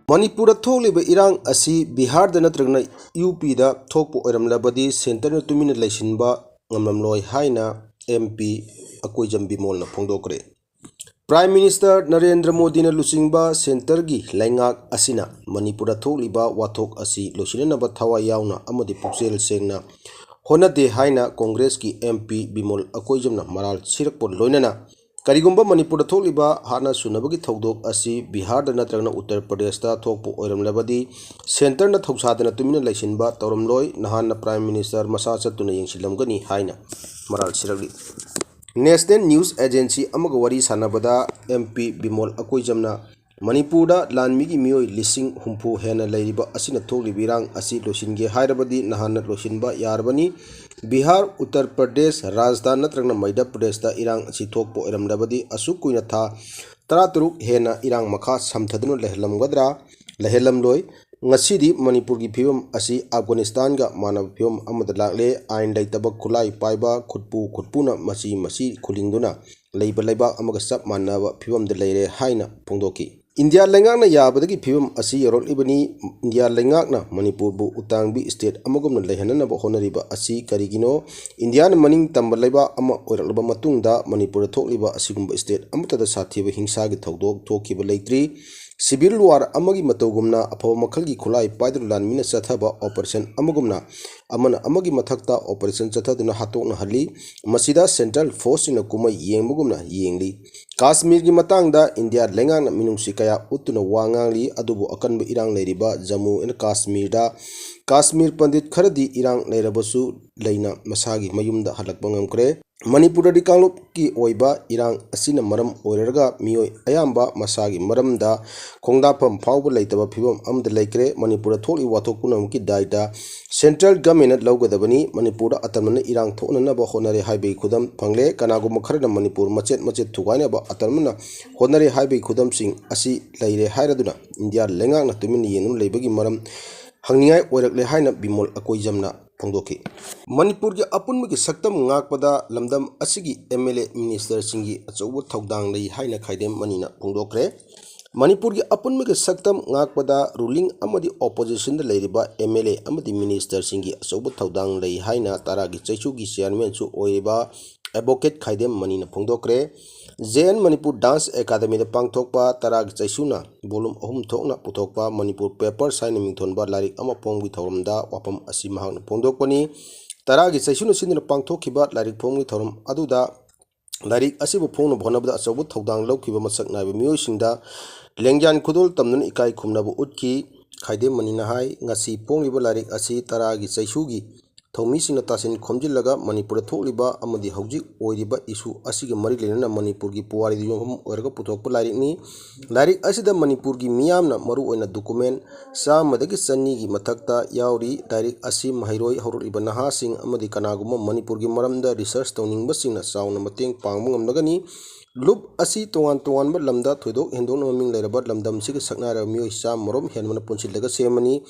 Manipur thokliba irang asi Bihar da natragna UP da thokpo Oiramlabadi center na Tuminna laisinba Leiramloi haina MP Bimol na phongdokre. Prime Minister Narendra Modi na lusingba center gi laingak asina Manipur thokliba wathok asi losinanaba thawa yauna amadi puksel sengna honade haina Congress ki MP Bimol na maral sirakpon loinana Karigumba Manipur thokliba hana sunabagi thodok asi Bihar da natragna Uttar Pradesh da thokpo Oiramlabadi center na thoksadana Tuminna laisinba Leiramloi nahana Prime Minister masa chatuna yengsilamgani haina maral sirakli National News Agency amaga wari sanabada MP Bimol na Manipur da lanmigi mioi lising humpu hena lairiba asina thoklibirang asi losinge hairabadi nahana losinba yarbani Bihar Uttar Pradesh Rajasthan natragna Madhya Pradesh da irang asi thokpo Oiramlabadi asukuina tha 13 hena irang makha samthaduna lehelamloi ngasidi Manipur gi phibam asi Afghanistan ga manab phibam amada lagle ain daitaba khulai paiba khutpuna masi khulingduna leiba amaga sap manaba phibam de leire haina phongdoki India lengakna yabadagi phibam asi yorol ibani India lengakna Manipur bu utangbi state amagumna lehanana ba honariba asi karigino India na maning tamba leiba ama oiralba matungda Manipur thokliba asigumba state amatada sathiba hingsa gi thodok thokiba leitri Civil war amagi matogumna aphaw makhalgi khulai paidur lanmina chathaba operation amagumna amana amagi mathakta operation chathaduna hatokna hali masida central force ina kuma yengmugumna yengli Kashmir gi matangda India lengana minungsi kaya utuna wangangli adubu akanba irang leiriba Jammu and Kashmir da Kashmir pandit kharadi irang leirabasu leina masagi mayumda halakba ngamkre Manipur di kanglup ki oiba irang asina maram oirarga mioi ayamba masagi maramda khongdapam phawba leitaba phibam amda laikre Manipur tholi wathok punam ki daida central government lawgadabani Manipur atamna irang thokna ba honare haibe khudam phangle kanagu makharna Manipur machet thugaina ba atamna honare haibe khudam sing asi leire hairaduna India lengakna Tuminna yenum leibagi maram hangningai oirakle haina Bimol na phongdoki Manipur gi apunmi saktam ngakpada lamdam asigi MLA minister singi achouba thodang lei haina khaidem manina phongdokre Manipur gi apunmi saktam ngakpada ruling amadi opposition da leiriba MLA amadi minister singi achouba thodang lei haina taragi chaichu gi chairman chu oiba advocate khaidem manina phongdokre JN Manipur Dance Academy da pangthokpa taragi chaisuna volume 3 thokna puthokpa Manipur paper sign mingthonba larik ama pongwi thoramda wapam asi mahakna phongdokpani taragi chaisuna sinna pangthokhiba larik phongwi thoram aduda larik asibu phongna bhonabda achoubu thodang lawkhiba masak naiba miyoisingda lengjan khudol tamnun ikai khumnabu utki khaidem manina hai ngasi pongliba larik asi taragi chaisugi Thomisina tasin khomjillaga Manipur thokliba amadi hawjik oiriba issue asiga mari lenana Manipur gi puwari yomham oiraga puthokpa larik asida Manipur gi miyamna maru oina document samadagi sanni gi mathakta yauri direct asi mahairoi hawriba naha sing amadi kanaguma Manipur gi maramda research tawningba singna sauna mateng pangba ngamnagani Lup asi tongan ba lamda thoidok hendong naming leiraba lamdam siga saknara miyoi sam morom henmana punsillaga semani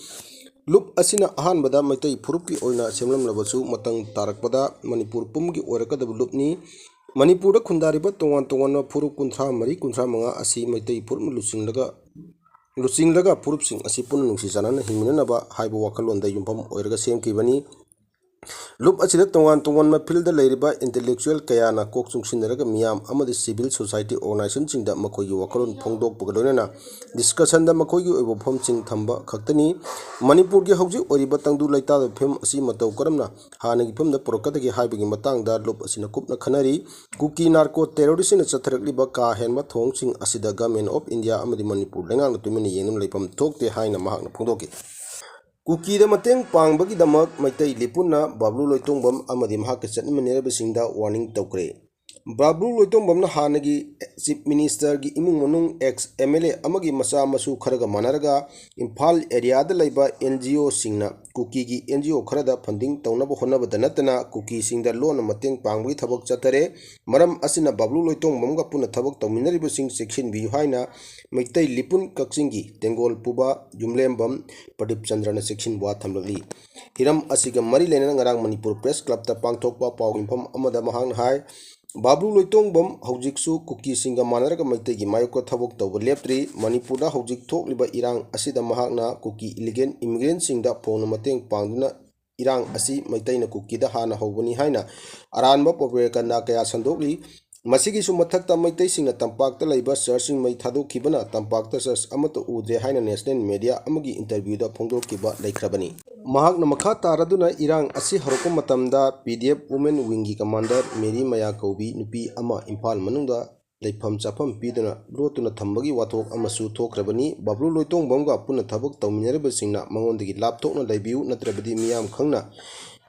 Lup asina ahan bada maitai purupi oina semlam labasu matang tarakpada Manipur pumgi oirakadab lupni Manipur da khundariba tongan na purup kunthra manga asi maitai purmu lusinglaga purup sing asi pun nungsi janana hingminanaba haiba wakalonda yumpam oiraga semkibani Lup asida tongan ma field da leiriba intellectual kayana kok chungsinaraga miyam amadi civil society organization chingda makogi wakalon phongdok pugaloina discussion da makogi oibo phom ching thamba khaktani Manipur gi hauji oriba tangdu laita da phem asi matau karamna hanagi phem da porokatagi haibagi matang da lup asina kupna khanari kuki narco terrorist na chatharakliba ka henma thong ching asida government of India amadi Manipur lengang Tuminna yenum leipam thokte haina mahakna phongdoki Kuki da mateng pangbagi damak maitai lipuna bablu loitongbam amadi mahakka chatmanirabasingda warning tawkre Bablu loitongbam na hanagi chief minister gi imung manung ex MLA amagi masa masu kharaga manaraga Imphal area da laiba NGO singna Kuki gi NGO kharada funding tawnaba honabada natana Kuki singda lona mateng pangbagi thabak chatare maram asina bablu loitongbam ga puna thabak tawminariba sing section bi haina maitai lipun kaksingi tengol puba jumlembam Pradip Chandrana section wa thamlali hiram asiga mari lenana ngarang Manipur press club ta pangthokpa pawinpham amada mahang hai Bablu Loitongboom hꯧꯖꯤꯛꯁꯨ ꯀꯨꯀꯤꯁꯤꯡꯒ ꯃꯥꯟꯅꯔꯒ ꯃꯩꯇꯩꯒꯤ ꯃꯥꯌꯣꯛꯇ ꯊꯕꯛ ꯇꯧꯕ ꯂꯦꯞꯇ꯭ꯔꯤ ꯃꯅꯤꯄꯨꯔꯗ ꯍꯧꯖꯤꯛ ꯊꯣꯛꯂꯤꯕ ꯏꯔꯥꯡ ꯑꯁꯤꯗ ꯃꯍꯥꯛꯅ ꯀꯨꯀꯤ ꯏꯂꯤꯒꯦꯜ ꯏꯃꯤꯒ꯭ꯔꯦꯟꯠꯁꯤꯡꯗ ꯐꯣꯡꯅ ꯃꯇꯦꯡ ꯄꯥꯡꯗꯨꯅ ꯏꯔꯥꯡ ꯑꯁꯤ ꯃꯩꯇꯩꯅ ꯀꯨꯀꯤꯗ ꯍꯥꯟꯅ ꯍꯧꯕꯅꯤ ꯍꯥꯏꯅ ꯑꯔꯥꯟꯕ ꯄ꯭ꯔꯣꯄꯥꯒꯦꯟꯗꯥ ꯀꯌꯥ ꯁꯟꯗꯣꯛꯂꯤ ꯃꯁꯤꯒꯤꯁꯨ ꯃꯊꯛꯇ ꯃꯩꯇꯩꯁꯤꯡꯅ ꯇꯝꯄꯥꯛꯇ ꯂꯩꯕ ꯆꯔꯆꯁꯤꯡ ꯃꯩ ꯊꯥꯗꯣꯛꯈꯤꯕꯅ ꯇꯝꯄꯥꯛꯇ ꯆꯔꯆ ꯑꯃꯠꯇ ꯎꯗ꯭ꯔꯦ ꯍꯥꯏꯅ ꯅꯦꯁꯅꯦꯜ ꯃꯤꯗꯤꯌꯥ ꯑꯃꯒꯤ ꯏꯟꯇꯔꯚ꯭ꯌꯨꯗ ꯐꯣꯡꯗꯣꯛꯈꯤꯕ ꯂꯩꯈ꯭ꯔꯕꯅꯤ ꯃꯍꯥꯛꯅ ꯃꯈꯥ ꯇꯥꯔꯗꯨꯅ ꯏꯔꯥꯡ ꯑꯁꯤ ꯍꯧꯔꯛꯄ ꯃꯇꯝꯗ ꯄꯤꯗꯤꯑꯦꯐ ꯋꯨꯃꯦꯟ ꯋꯤꯡꯒꯤ ꯀꯃꯥꯟꯗꯔ ꯃꯦꯔꯤ ꯃꯌꯥ ꯀꯧꯕꯤ ꯅꯨꯄꯤ ꯑꯃ ꯏꯝꯐꯥꯜ ꯃꯅꯨꯡꯗ ꯂꯩꯐꯝ ꯆꯥꯐꯝ ꯄꯤꯗꯨꯅ ꯂꯣꯠꯇꯨꯅ ꯊꯝꯕꯒꯤ ꯋꯥꯊꯣꯛ ꯑꯃꯁꯨ ꯊꯣꯛꯈ꯭ꯔꯕꯅꯤ ꯕꯕ꯭ꯂꯨ ꯂꯣꯏꯇꯣꯡꯕꯝꯒ ꯄꯨꯟꯅ ꯊꯕꯛ ꯇꯧꯃꯤꯟꯅꯔꯤꯕꯁꯤꯡꯅ ꯃꯉꯣꯟꯗꯒꯤ ꯂꯥꯞꯊꯣꯛꯅ ꯂꯩꯕꯤꯌꯨ ꯅꯠꯇ꯭ꯔꯕꯗꯤ ꯃꯤꯌꯥꯝ ꯈꯪꯅ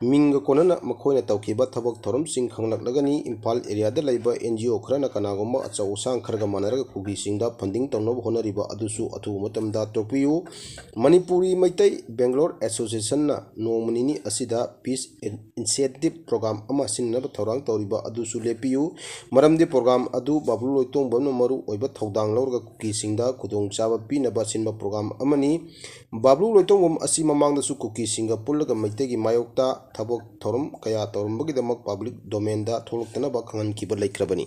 ꯃꯤꯡꯒ ꯀꯣꯟꯅꯅ ꯃꯈꯣꯏꯅ ꯇꯧꯈꯤꯕ ꯊꯕꯛ ꯊꯧꯔꯝꯁꯤꯡ ꯈꯪꯂꯛꯂꯒꯅꯤ ꯏꯝꯐꯥꯜ ꯑꯦꯔꯤꯌꯥꯗ ꯂꯩꯕ NGO ꯈꯔꯅ ꯀꯅꯥꯒꯨꯝꯕ ꯑꯆꯧ ꯑꯁꯥꯡ ꯈꯔꯒ ꯃꯥꯟꯅꯔꯒ ꯀꯨꯀꯤꯁꯤꯡꯗ ꯐꯟꯗꯤꯡ ꯇꯧꯅꯕ ꯍꯣꯠꯅꯔꯤꯕ ꯑꯗꯨꯁꯨ ꯑꯊꯨꯕ ꯃꯇꯝꯗ ꯇꯣꯛꯄꯤꯌꯨ ꯃꯅꯤꯄꯨꯔꯤ ꯃꯩꯇꯩ ꯕꯦꯡꯒ꯭ꯂꯣꯔ ꯑꯦꯁꯣꯁꯤꯌꯦꯁꯟꯅ ꯅꯣꯡꯃ ꯅꯤꯅꯤ ꯑꯁꯤꯗ ꯄꯤꯁ ꯏꯅꯤꯁꯤꯌꯦꯇꯤꯚ ꯄ꯭ꯔꯣꯒ꯭ꯔꯥꯝ ꯑꯃ ꯁꯤꯟꯅꯕ ꯊꯧꯔꯥꯡ ꯇꯧꯔꯤꯕ ꯑꯗꯨꯁꯨ ꯂꯦꯞꯄꯤꯌꯨ ꯃꯔꯝꯗꯤ ꯄ꯭ꯔꯣꯒ꯭ꯔꯥꯝ ꯑꯗꯨ ꯕꯕ꯭ꯂꯨ ꯂꯣꯏꯇꯣꯡꯕꯝꯅ ꯃꯔꯨ ꯑꯣꯏꯕ ꯊꯧꯗꯥꯡ ꯂꯧꯔꯒ ꯀꯨꯀꯤꯁꯤꯡꯗ ꯈꯨꯗꯣꯡꯆꯥꯕ ꯄꯤꯅꯕ ꯁꯤꯟꯕ ꯄ꯭ꯔꯣꯒ꯭ꯔꯥꯝ ꯑꯃꯅꯤ ꯕꯕ꯭ꯂꯨ ꯂꯣꯏꯇꯣꯡꯕꯝ ꯑꯁꯤ ꯃꯃꯥꯡꯗꯁꯨ ꯀꯨꯀꯤꯁꯤꯡꯒ ꯄꯨꯜꯂꯒ ꯃꯩꯇꯩꯒꯤ ꯃꯥꯌꯣꯛꯇ ꯊꯕꯛ ꯊꯧꯔꯝ ꯀꯌꯥ ꯇꯧꯔꯝꯕꯒꯤꯗꯃꯛ ꯄꯕ꯭ꯂꯤꯛ ꯗꯣꯃꯦꯟꯗ ꯊꯣꯛꯂꯛꯇꯅꯕ ꯈꯪꯍꯟꯈꯤꯕ ꯂꯩꯈ꯭ꯔꯕꯅꯤ